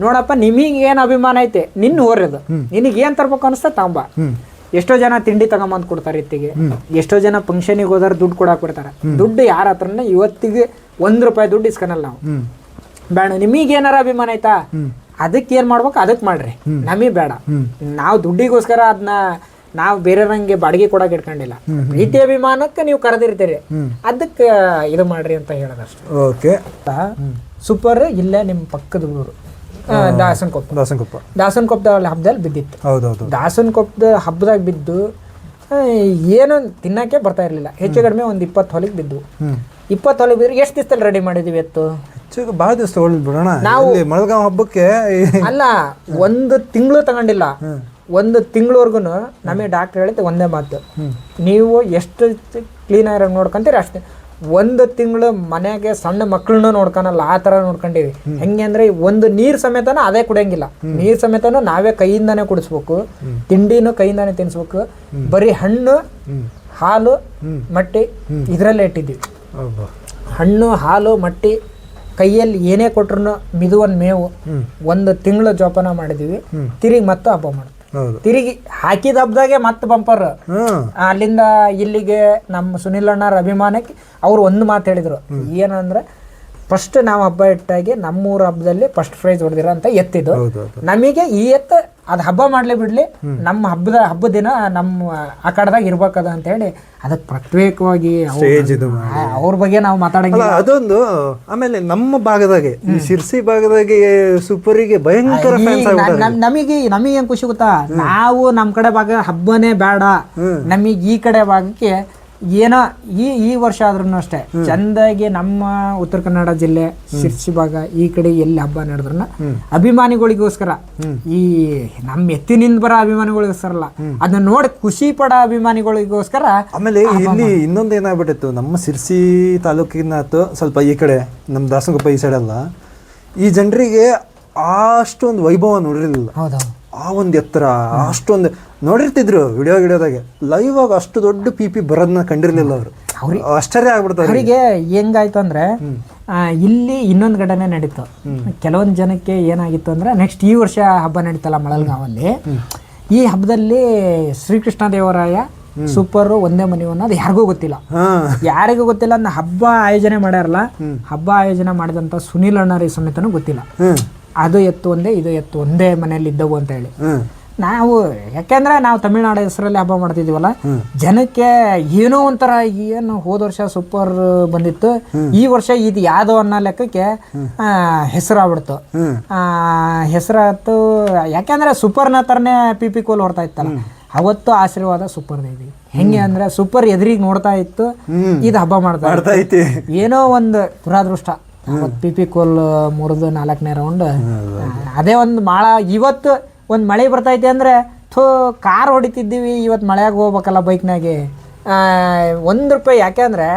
ನೋಡಪ್ಪ ನಿಮಗೆ ಏನ್ ಅಭಿಮಾನ ಐತೆ ನಿನ್ನ ಓರ್ಯದು, ನಿನಗೆ ಏನ್ ತರ್ಬೇಕು ಅನಿಸ್ತಾ ತಾಂಬ. ಎಷ್ಟೋ ಜನ ತಿಂಡಿ ತಗೊಂಬಂದ್ ಕೊಡ್ತಾರೆ ಎತ್ತಿಗೆ, ಎಷ್ಟೋ ಜನ ಫಂಕ್ಷನಿಗೆ ಹೋದಾರ ದುಡ್ಡು ಕೊಡಾಕ್ ಬಿಡ್ತಾರೆ. ದುಡ್ಡು ಯಾರ ಹತ್ರನೇ ಇವತ್ತಿಗೆ ₹1 ದುಡ್ಡು ಇಸ್ಕೊನಲ್ಲ ನಾವು. ಬೇಡ, ನಿಮಗೆ ಏನಾರ ಅಭಿಮಾನ ಆಯ್ತಾ ಅದಕ್ಕೆ ಏನ್ ಮಾಡ್ಬೇಕು ಅದಕ್ಕೆ ಮಾಡ್ರಿ, ನಮಗ್ ಬೇಡ. ನಾವು ದುಡ್ಡಿಗೋಸ್ಕರ ಅದನ್ನ ನಾವು ಬೇರೆಯವ್ರಂಗೆ ಬಾಡಿಗೆ ಕೊಡಕ್ ಇಟ್ಕೊಂಡಿಲ್ಲ. ಪ್ರೀತಿ ಅಭಿಮಾನಕ್ಕೆ ನೀವು ಕರೆದಿರ್ತೀರಿ, ಅದಕ್ಕೆ ಇದು ಮಾಡ್ರಿ ಅಂತ ಹೇಳೋದಷ್ಟೇ. ಸೂಪರ್ ಇಲ್ಲೇ ನಿಮ್ ಪಕ್ಕದ ಊರು ದಾಸನಕೊಪ್ಪ ಹಬ್ಬದಲ್ಲಿ ಬಿದ್ದಿತ್ತು. ದಾಸನಕೊಪ್ಪದ ಹಬ್ಬದಾಗ ಬಿದ್ದು ಏನು ತಿನ್ನಕ್ಕೆ ಬರ್ತಾ ಇರ್ಲಿಲ್ಲ. ಹೆಚ್ಚು ಕಡಿಮೆ ಒಂದು 20 ಹೊಲಿಗೆ ಬಿದ್ದು. 20 ಹೊಲಿಗೆ ಬಿದ್ರೆ ಎಷ್ಟು ದಿವಸದಲ್ಲಿ ರೆಡಿ ಮಾಡಿದೀವಿ ಎತ್ತು? ಬಹಳ ದಿವಸ ಬಿಡೋಣ. ನಾವು ಮಳಗಾವ್ ಹಬ್ಬಕ್ಕೆ ಅಲ್ಲ 1 ತಿಂಗಳು ತಗೊಂಡಿಲ್ಲ. 1 ತಿಂಗಳವರೆಗೂ ನಮಗೆ ಡಾಕ್ಟರ್ ಹೇಳಿದ್ದು ಒಂದೇ ಮಾತು, ನೀವು ಎಷ್ಟು ಕ್ಲೀನ್ ಆಗಿ ನೋಡ್ಕೊಂತೀರಿ ಅಷ್ಟೇ. 1 ತಿಂಗಳು ಮನೆಗೆ ಸಣ್ಣ ಮಕ್ಕಳನ್ನ ನೋಡ್ಕೊಳಲ್ಲ, ಆ ತರ ನೋಡ್ಕೊಂಡಿವಿ. ಹೆಂಗೆ ಅಂದ್ರೆ ಒಂದು ನೀರ್ ಸಮೇತನ ಅದೇ ಕುಡಿಯಂಗಿಲ್ಲ. ನೀರ್ ಸಮೇತನು ನಾವೇ ಕೈಯಿಂದಾನೇ ಕುಡಿಸ್ಬೇಕು, ತಿಂಡಿನೂ ಕೈಯಿಂದಾನೇ ತಿನ್ಸ್ಬೇಕು. ಬರೀ ಹಣ್ಣು, ಹಾಲು, ಮಟ್ಟಿ ಇದ್ರಲ್ಲೇ ಇಟ್ಟಿದ್ವಿ. ಹಣ್ಣು, ಹಾಲು, ಮಟ್ಟಿ, ಕೈಯಲ್ಲಿ ಏನೇ ಕೊಟ್ರು ಮಿದುವನ್ ಮೇವು ಒಂದು ತಿಂಗಳು ಜೋಪಾನ ಮಾಡಿದೀವಿ, ತಿರುಗಿ ಮತ್ತೆ ಹಬ್ಬ ಮಾಡ್ತೀವಿ. ತಿರುಗಿ ಹಾಕಿದ ಹಬ್ಬದಾಗೆ ಮತ್ತೆ ಬಂಪರ್. ಅಲ್ಲಿಂದ ಇಲ್ಲಿಗೆ ನಮ್ಮ ಸುನಿಲ್ ಅಣ್ಣರ ಅಭಿಮಾನಕ್ಕೆ ಅವ್ರು ಒಂದು ಮಾತು ಹೇಳಿದ್ರು, ಏನಂದ್ರೆ ಫಸ್ಟ್ ನಾವು ಹಬ್ಬ ಇಟ್ಟಾಗಿ ನಮ್ಮೂರ ಹಬ್ಬದಲ್ಲಿ ಫಸ್ಟ್ ಪ್ರೈಸ್ ಹೊಡೆದಿರೋ ಅಂತ ಎತ್ತಿದ್ದು. ನಮಗೆ ಈ ಎತ್ತು ಅದು ಹಬ್ಬ ಮಾಡ್ಲಿ ಬಿಡ್ಲಿ, ನಮ್ಮ ಹಬ್ಬದ ದಿನ ನಮ್ಮ ಆ ಕಡೆದಾಗ ಇರ್ಬೇಕದ ಅಂತ ಹೇಳಿ ಅದಕ್ಕೆ ಪ್ರತ್ಯೇಕವಾಗಿ ಅವ್ರ ಬಗ್ಗೆ ನಾವು ಮಾತಾಡಂಗಿಲ್ಲ. ಅದೊಂದು ಆಮೇಲೆ ನಮ್ಮ ಭಾಗದಾಗೆ ಈ ಶಿರ್ಸಿ ಭಾಗದಾಗೆ ಸೂಪರಿಗೆ ಭಯಂಕರ ನಮಗೆ ಏನ್ ಖುಷಿ ಗೊತ್ತಾ, ನಾವು ನಮ್ಮ ಕಡೆ ಭಾಗ ಹಬ್ಬನೇ ಬೇಡ, ನಮಗೆ ಈ ಕಡೆ ಭಾಗಕ್ಕೆ ಏನೋ ಈ ವರ್ಷ ಆದ್ರೂ ಅಷ್ಟೇ ಚಂದಾಗಿ ನಮ್ಮ ಉತ್ತರ ಕನ್ನಡ ಜಿಲ್ಲೆ ಶಿರ್ಸಿ ಭಾಗ ಈ ಕಡೆ ಎಲ್ಲಿ ಹಬ್ಬ ನಡೆದ್ರನ್ನ ಅಭಿಮಾನಿಗಳಿಗೋಸ್ಕರ, ಈ ನಮ್ಮ ಎತ್ತಿನಿಂದ ಬರೋ ಅಭಿಮಾನಿಗಳಿಗೋಸ್ಕರಲ್ಲ, ಅದನ್ನ ನೋಡಿ ಖುಷಿ ಪಡೋ ಅಭಿಮಾನಿಗಳಿಗೋಸ್ಕರ. ಆಮೇಲೆ ಇಲ್ಲಿ ಇನ್ನೊಂದು ಏನಾಗ್ಬಿಟ್ಟಿತ್ತು, ನಮ್ಮ ಶಿರ್ಸಿ ತಾಲೂಕಿನ ಸ್ವಲ್ಪ ಈ ಕಡೆ ನಮ್ಮ ದಾಸನಕೊಪ್ಪ ಈ ಸೈಡ್ ಅಲ್ಲ, ಈ ಜನರಿಗೆ ಅಷ್ಟೊಂದು ವೈಭವ ನೋಡಿರಲಿಲ್ಲ. ಆ ಒಂದು ಎತ್ತರ ಅಷ್ಟೊಂದು ನೋಡಿರ್ತಿದ್ರು ವಿಡಿಯೋದಾಗೆ, ಲೈವ್ ಆಗಿ ಅಷ್ಟು ದೊಡ್ಡ ಪಿ ಬರೋದನ್ನ ಕಂಡಿರ್ಲಿಲ್ಲ ಅವರು. ಆಶ್ಚರ್ಯ ಆಗ್ಬಿಡ್ತಾರೆ ಅವರಿಗೆ. ಹೆಂಗಾಯ್ತು ಅಂದ್ರೆ ಇಲ್ಲಿ ಇನ್ನೊಂದು ಘಟನೆ ನಡೀತು. ಕೆಲವೊಂದು ಜನಕ್ಕೆ ಏನಾಗಿತ್ತು ಅಂದ್ರೆ ನೆಕ್ಸ್ಟ್ ಈ ವರ್ಷ ಹಬ್ಬ ನಡೀತಲ್ಲ ಮಳಲ್ಗಾವಲ್ಲಿ, ಈ ಹಬ್ಬದಲ್ಲಿ ಶ್ರೀಕೃಷ್ಣ ದೇವರಾಯ ಸೂಪರ್ ಒಂದೇ ಮನೆ ಅನ್ನೋದು ಯಾರಿಗೂ ಗೊತ್ತಿಲ್ಲ. ಯಾರಿಗೂ ಗೊತ್ತಿಲ್ಲ ಅಂದ್ರೆ ಹಬ್ಬ ಆಯೋಜನೆ ಮಾಡ್ಯಾರಲ್ಲ, ಹಬ್ಬ ಆಯೋಜನೆ ಮಾಡಿದಂತ ಸುನಿಲ್ ಅಣ್ಣರಿ ಸಮೇತನೂ ಗೊತ್ತಿಲ್ಲ ಅದು ಎತ್ತು ಒಂದೇ ಇದು ಎತ್ತು ಒಂದೇ ಮನೆಯಲ್ಲಿ ಇದ್ದವು ಅಂತ ಹೇಳಿ. ನಾವು ಯಾಕೆಂದ್ರೆ ನಾವು ತಮಿಳ್ನಾಡು ಹೆಸರಲ್ಲಿ ಹಬ್ಬ ಮಾಡ್ತಿದೀವಲ್ಲ, ಜನಕ್ಕೆ ಏನೋ ಒಂಥರ ಏನು ಹೋದ ವರ್ಷ ಸೂಪರ್ ಬಂದಿತ್ತು, ಈ ವರ್ಷ ಇದು ಯಾವ್ದೋ ಅನ್ನೋ ಲೆಕ್ಕಕ್ಕೆ ಹೆಸರಾಗ್ಬಿಡ್ತು. ಹೆಸರಾಯ್ತು ಯಾಕೆಂದ್ರೆ ಸೂಪರ್ನ ತರನೇ ಪಿ ಕೋಲ್ ಹೊರ್ತಾ ಇತ್ತಲ್ಲ, ಅವತ್ತು ಆಶೀರ್ವಾದ ಸೂಪರ್ ಇದೆ. ಹೆಂಗೆ ಅಂದ್ರೆ ಸೂಪರ್ ಎದುರಿಗೆ ನೋಡ್ತಾ ಇತ್ತು, ಇದು ಹಬ್ಬ ಮಾಡ್ತಾ ಇತ್ತು. ಏನೋ ಒಂದು ದುರಾದೃಷ್ಟ, ಪಿ ಕೋಲ್ 3-4ನೇ ರೌಂಡ್ ಅದೇ ಒಂದು ಮಾಳ. ಇವತ್ತು ಒಂದು ಮಳೆ ಬರ್ತೈತೆ ಅಂದ್ರೆ ಕಾರ್ ಹೊಡಿತಿದ್ದೀವಿ, ಇವತ್ತು ಮಳೆಯಾಗ ಹೋಗ್ಬೇಕಲ್ಲ ಬೈಕ್ನಾಗೆ. ₹1 ಯಾಕೆ ಅಂದ್ರೆ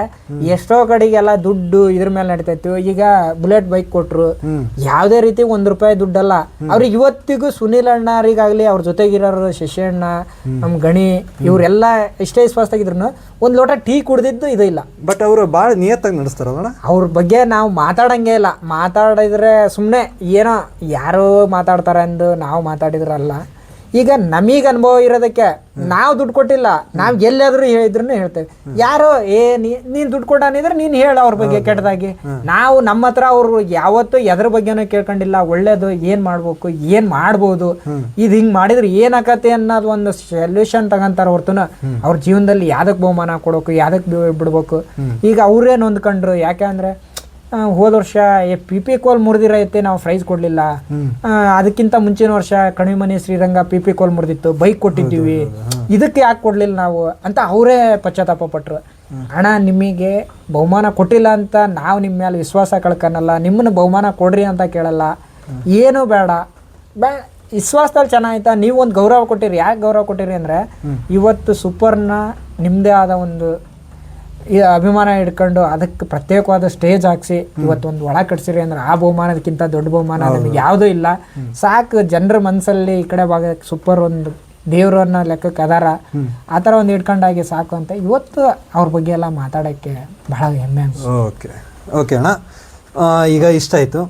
ಎಷ್ಟೋ ಕಡೆಗೆಲ್ಲ ದುಡ್ಡು ಇದ್ರ ಮೇಲೆ ನಡೀತೈತಿ. ಈಗ ಬುಲೆಟ್ ಬೈಕ್ ಕೊಟ್ರು, ಯಾವುದೇ ರೀತಿ ₹1 ದುಡ್ಡಲ್ಲ ಅವ್ರಿಗೆ. ಇವತ್ತಿಗೂ ಸುನಿಲ್ ಅಣ್ಣರಿಗಾಗ್ಲಿ ಅವ್ರ ಜೊತೆಗಿರೋರು ಶಶಿಯಣ್ಣ, ನಮ್ ಗಣಿ, ಇವರೆಲ್ಲ ಇಷ್ಟೇ ವಿಶ್ವಾಸದಾಗಿದ್ರು ಒಂದ್ ಲೋಟ ಟೀ ಕುಡ್ದಿದ್ದು ಇದು ಇಲ್ಲ. ಬಟ್ ಅವರು ಭಾಳ ನಿಯತ್ತಾಗಿ ನಡೆಸ್ತಾರಲ್ಲ. ಅವ್ರ ಬಗ್ಗೆ ನಾವು ಮಾತಾಡಂಗೇ ಇಲ್ಲ. ಮಾತಾಡಿದ್ರೆ ಸುಮ್ಮನೆ ಏನೋ ಯಾರೋ ಮಾತಾಡ್ತಾರೆ ಅಂದು ನಾವು ಮಾತಾಡಿದ್ರಲ್ಲ. ಈಗ ನಮೀಗ ಅನುಭವ ಇರೋದಕ್ಕೆ ನಾವು ದುಡ್ಡು ಕೊಟ್ಟಿಲ್ಲ, ನಾವು ಎಲ್ಲಾದ್ರೂ ಹೇಳಿದ್ರು ಹೇಳ್ತೇವೆ. ಯಾರೋ ನೀನ್ ದುಡ್ಡು ಕೊಟ್ಟಾನಿದ್ರೆ ನೀನ್ ಹೇಳ ಅವ್ರ ಬಗ್ಗೆ ಕೆಟ್ಟದಾಗಿ. ನಾವು ನಮ್ಮ ಹತ್ರ ಅವ್ರು ಯಾವತ್ತೂ ಎದ್ರ ಬಗ್ಗೆನೂ ಕೇಳ್ಕೊಂಡಿಲ್ಲ. ಒಳ್ಳೇದು ಏನ್ ಮಾಡ್ಬೇಕು, ಏನ್ ಮಾಡ್ಬೋದು, ಇದು ಹಿಂಗ್ ಮಾಡಿದ್ರೆ ಏನಾಕತ್ತೆ ಅನ್ನೋದು ಒಂದು ಸೊಲ್ಯೂಷನ್ ತಗೊಂತಾರ ಹೊರ್ತುನ ಅವ್ರ ಜೀವನದಲ್ಲಿ ಯಾವ್ದಕ್ ಬಹುಮಾನ ಕೊಡಬೇಕು, ಯಾವ್ದಕ್ ಬಿಡ್ಬೇಕು. ಈಗ ಅವ್ರೇನ್ ಹೊಂದ್ಕೊಂಡ್ರು, ಯಾಕೆ ಅಂದ್ರೆ ಹೋದ ವರ್ಷ ಪಿ ಕೋಲ್ ಮುರಿದಿರೋ ಐತೆ ನಾವು ಪ್ರೈಸ್ ಕೊಡ್ಲಿಲ್ಲ, ಅದಕ್ಕಿಂತ ಮುಂಚಿನ ವರ್ಷ ಕಣಿಮನಿ ಶ್ರೀರಂಗ ಪಿ ಕೋಲ್ ಮುರಿದಿತ್ತು, ಬೈಕ್ ಕೊಟ್ಟಿದ್ದೀವಿ, ಇದಕ್ಕೆ ಯಾಕೆ ಕೊಡ್ಲಿಲ್ಲ ನಾವು ಅಂತ ಅವರೇ ಪಶ್ಚಾತ್ತಾಪ ಪಟ್ರು. ಅಣ್ಣ ನಿಮಗೆ ಬಹುಮಾನ ಕೊಟ್ಟಿಲ್ಲ ಅಂತ ನಾವು ನಿಮ್ಮ ಮೇಲೆ ವಿಶ್ವಾಸ ಕಳ್ಕೊನಲ್ಲ, ನಿಮ್ಮನ್ನ ಬಹುಮಾನ ಕೊಡ್ರಿ ಅಂತ ಕೇಳಲ್ಲ, ಏನು ಬೇಡ. ವಿಶ್ವಾಸದಲ್ಲಿ ಚೆನ್ನಾಯ್ತಾ, ನೀವು ಒಂದು ಗೌರವ ಕೊಟ್ಟಿರಿ. ಯಾಕೆ ಗೌರವ ಕೊಟ್ಟಿರಿ ಅಂದ್ರೆ ಇವತ್ತು ಸೂಪರ್ನ ನಿಮ್ಮದೇ ಆದ ಒಂದು ಅಭಿಮಾನ ಇಟ್ಕೊಂಡು ಅದಕ್ಕೆ ಪ್ರತ್ಯೇಕವಾದ ಸ್ಟೇಜ್ ಹಾಕ್ಸಿ ಇವತ್ತೊಂದು ಒಳ ಕಟ್ಸಿರಿ ಅಂದ್ರೆ ಆ ಬಹುಮಾನದಕ್ಕಿಂತ ದೊಡ್ಡ ಬಹುಮಾನ ನಮಗೆ ಯಾವುದೂ ಇಲ್ಲ. ಸಾಕು ಜನರ ಮನಸ್ಸಲ್ಲಿ ಈ ಕಡೆ ಭಾಗ ಸೂಪರ್ ಒಂದು ದೇವ್ರನ್ನ ಲೆಕ್ಕಕ್ಕೆ ಅದಾರ, ಆ ಥರ ಒಂದು ಇಟ್ಕೊಂಡಾಗಿ ಸಾಕು ಅಂತ ಇವತ್ತು ಅವ್ರ ಬಗ್ಗೆ ಎಲ್ಲ ಮಾತಾಡೋಕ್ಕೆ ಬಹಳ ಹೆಮ್ಮೆ. ಓಕೆ ಅಣ್ಣ, ಈಗ ಇಷ್ಟ ಆಯಿತು.